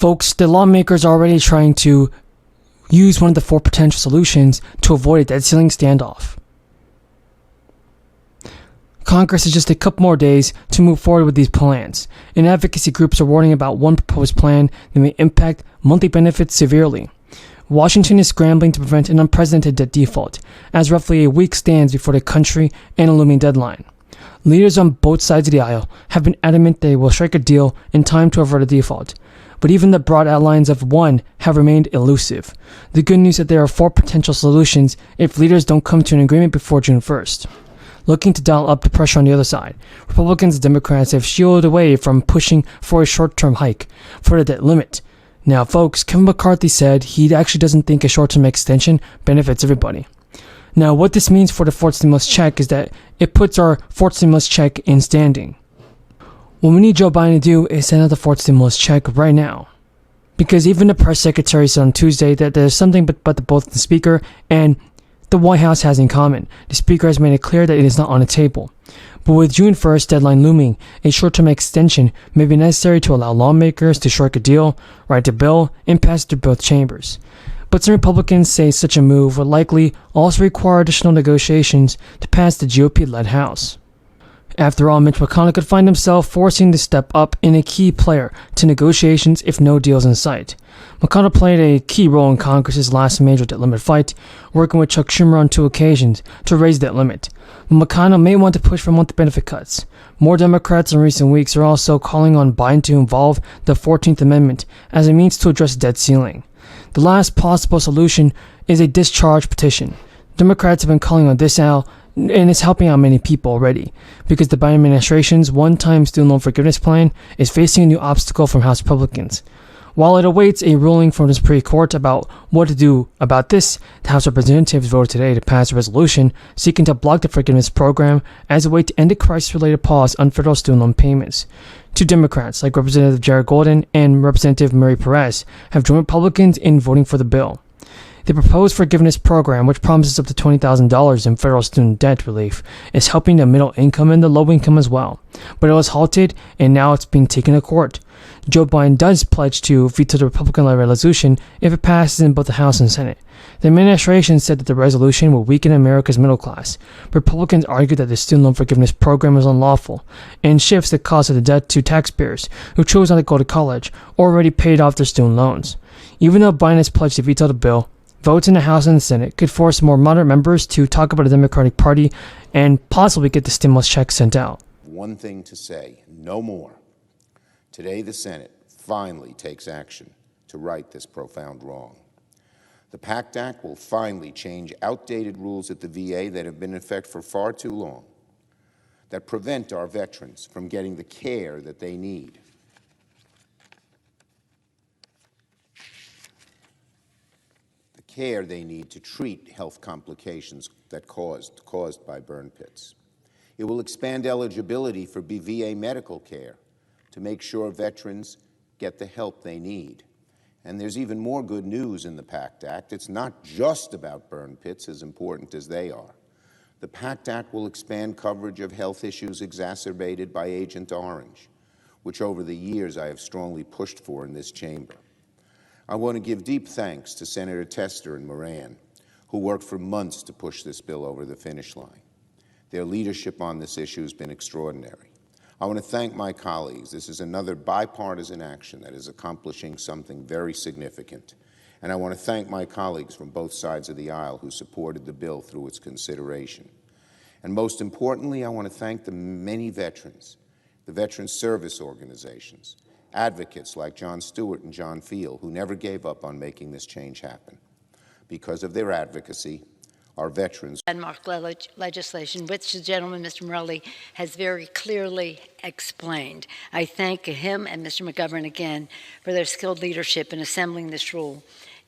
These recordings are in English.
Folks, the lawmakers are already trying to use one of the four potential solutions to avoid a debt ceiling standoff. Congress has just a couple more days to move forward with these plans, and advocacy groups are warning about one proposed plan that may impact monthly benefits severely. Washington is scrambling to prevent an unprecedented debt default, as roughly a week stands before the country and a looming deadline. Leaders on both sides of the aisle have been adamant they will strike a deal in time to avert a default, but even the broad outlines of one have remained elusive. The good news is that there are four potential solutions if leaders don't come to an agreement before June 1st. Looking to dial up the pressure on the other side, Republicans and Democrats have shielded away from pushing for a short-term hike for the debt limit. Now, folks, Kevin McCarthy said he actually doesn't think a short-term extension benefits everybody. Now, what this means for the fourth stimulus check is that it puts our fourth stimulus check in standing. What we need Joe Biden to do is send out the fourth stimulus check right now. Because even the press secretary said on Tuesday that there's something but both the speaker and the White House has in common. The speaker has made it clear that it is not on the table. But with June 1st deadline looming, a short-term extension may be necessary to allow lawmakers to strike a deal, write a bill, and pass it through both chambers. But some Republicans say such a move would likely also require additional negotiations to pass the GOP-led House. After all, Mitch McConnell could find himself forcing to step up in a key player to negotiations if no deals in sight. McConnell played a key role in Congress's last major debt limit fight, working with Chuck Schumer on 2 occasions to raise that limit. But McConnell may want to push for monthly benefit cuts. More Democrats in recent weeks are also calling on Biden to involve the 14th Amendment as a means to address the debt ceiling. The last possible solution is a discharge petition. Democrats have been calling on this out, and it's helping out many people already, because the Biden administration's one-time student loan forgiveness plan is facing a new obstacle from House Republicans. While it awaits a ruling from the Supreme Court about what to do about this, the House of Representatives voted today to pass a resolution seeking to block the forgiveness program as a way to end a crisis-related pause on federal student loan payments. 2 Democrats, like Representative Jared Golden and Representative Mary Perez, have joined Republicans in voting for the bill. The proposed forgiveness program, which promises up to $20,000 in federal student debt relief, is helping the middle income and the low income as well. But it was halted, and now it's being taken to court. Joe Biden does pledge to veto the Republican-led resolution if it passes in both the House and Senate. The administration said that the resolution will weaken America's middle class. Republicans argued that the student loan forgiveness program is unlawful and shifts the cost of the debt to taxpayers who chose not to go to college or already paid off their student loans. Even though Biden has pledged to veto the bill, votes in the House and the Senate could force more moderate members to talk about the Democratic Party and possibly get the stimulus check sent out. One thing to say, no more. Today, the Senate finally takes action to right this profound wrong. The PACT Act will finally change outdated rules at the VA that have been in effect for far too long, that prevent our veterans from getting the care that they need. The care they need to treat health complications that caused by burn pits. It will expand eligibility for VA medical care to make sure veterans get the help they need. And there's even more good news in the PACT Act. It's not just about burn pits, as important as they are. The PACT Act will expand coverage of health issues exacerbated by Agent Orange, which over the years I have strongly pushed for in this chamber. I want to give deep thanks to Senator Tester and Moran, who worked for months to push this bill over the finish line. Their leadership on this issue has been extraordinary. I want to thank my colleagues. This is another bipartisan action that is accomplishing something very significant. And I want to thank my colleagues from both sides of the aisle who supported the bill through its consideration. And most importantly, I want to thank the many veterans, the veteran service organizations, advocates like John Stewart and John Field, who never gave up on making this change happen. Because of their advocacy, our veterans. Landmark legislation, which the gentleman, Mr. Morelli, has very clearly explained. I thank him and Mr. McGovern again for their skilled leadership in assembling this rule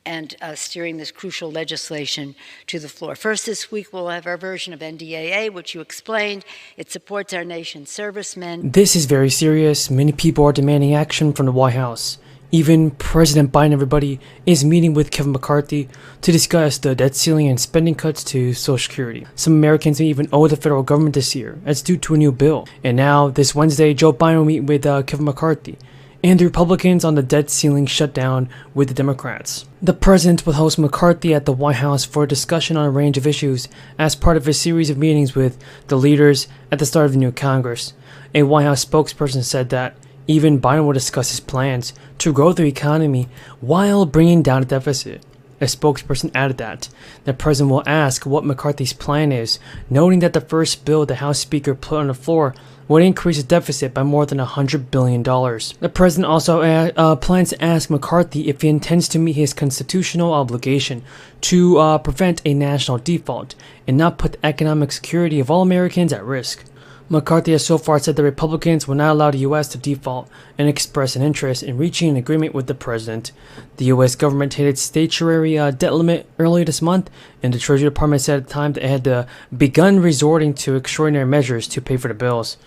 and steering this crucial legislation to the floor. First this week, we'll have our version of NDAA, which you explained. It supports our nation's servicemen. This is very serious. Many people are demanding action from the White House. Even President Biden, everybody, is meeting with Kevin McCarthy to discuss the debt ceiling and spending cuts to Social Security. Some Americans may even owe the federal government this year, as due to a new bill. And now, this Wednesday, Joe Biden will meet with Kevin McCarthy. and the Republicans on the debt ceiling shutdown with the Democrats. The president will host McCarthy at the White House for a discussion on a range of issues as part of a series of meetings with the leaders at the start of the new Congress. A White House spokesperson said that even Biden will discuss his plans to grow the economy while bringing down the deficit. A spokesperson added that the president will ask what McCarthy's plan is, noting that the first bill the House Speaker put on the floor would increase the deficit by more than $100 billion. The president also plans to ask McCarthy if he intends to meet his constitutional obligation to prevent a national default and not put the economic security of all Americans at risk. McCarthy has so far said the Republicans will not allow the U.S. to default and express an interest in reaching an agreement with the president. The U.S. government hit its statutory debt limit earlier this month, and the Treasury Department said at the time that it had begun resorting to extraordinary measures to pay for the bills,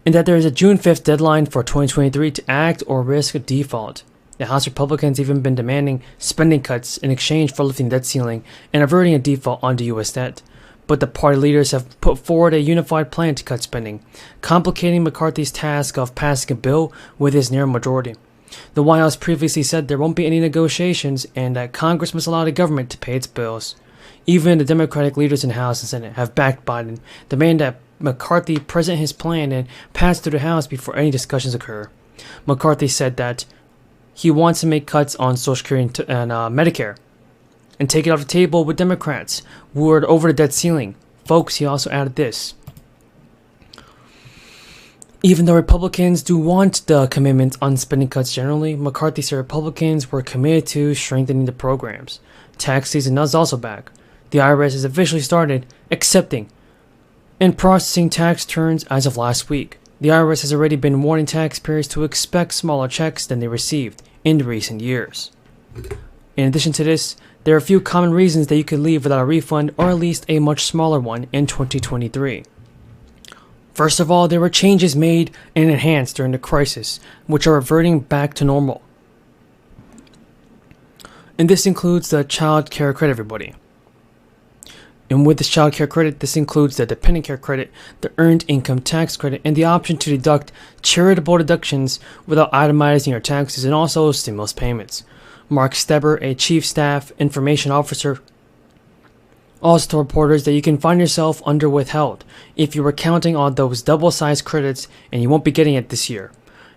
and that there is a June 5th deadline for 2023 to act or risk a default. The House Republicans even been demanding spending cuts in exchange for lifting the debt ceiling and averting a default on the U.S. debt. But the party leaders have put forward a unified plan to cut spending, complicating McCarthy's task of passing a bill with his narrow majority. The White House previously said there won't be any negotiations and that Congress must allow the government to pay its bills. Even the Democratic leaders in the House and Senate have backed Biden, demanding that McCarthy present his plan and pass through the House before any discussions occur. McCarthy said that he wants to make cuts on Social Security and Medicare, and take it off the table with Democrats who are over the debt ceiling. Folks, he also added this. Even though Republicans do want the commitment on spending cuts generally, McCarthy said Republicans were committed to strengthening the programs. Tax season is also back. The IRS has officially started accepting and processing tax returns as of last week. The IRS has already been warning taxpayers to expect smaller checks than they received in recent years. In addition to this, there are a few common reasons that you could leave without a refund, or at least a much smaller one, in 2023. First of all, there were changes made and enhanced during the crisis, which are reverting back to normal. And this includes the child care credit, everybody. And with this child care credit, this includes the dependent care credit, the earned income tax credit, and the option to deduct charitable deductions without itemizing your taxes, and also stimulus payments. Mark Steber, a Chief Staff Information Officer, also told reporters that you can find yourself under withheld if you were counting on those double-sized credits and you won't be getting it this year.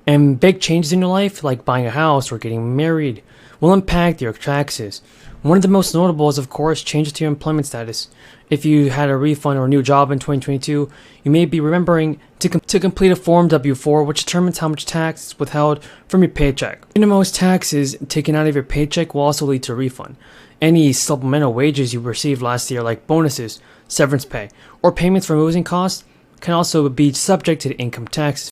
And big changes in your life, like buying a house or getting married, will impact your taxes. One of the most notable is, of course, changes to your employment status. If you had a refund or a new job in 2022, you may be remembering to complete a Form W-4, which determines how much tax is withheld from your paycheck. And the most taxes taken out of your paycheck will also lead to a refund. Any supplemental wages you received last year, like bonuses, severance pay, or payments for moving costs, can also be subject to the income tax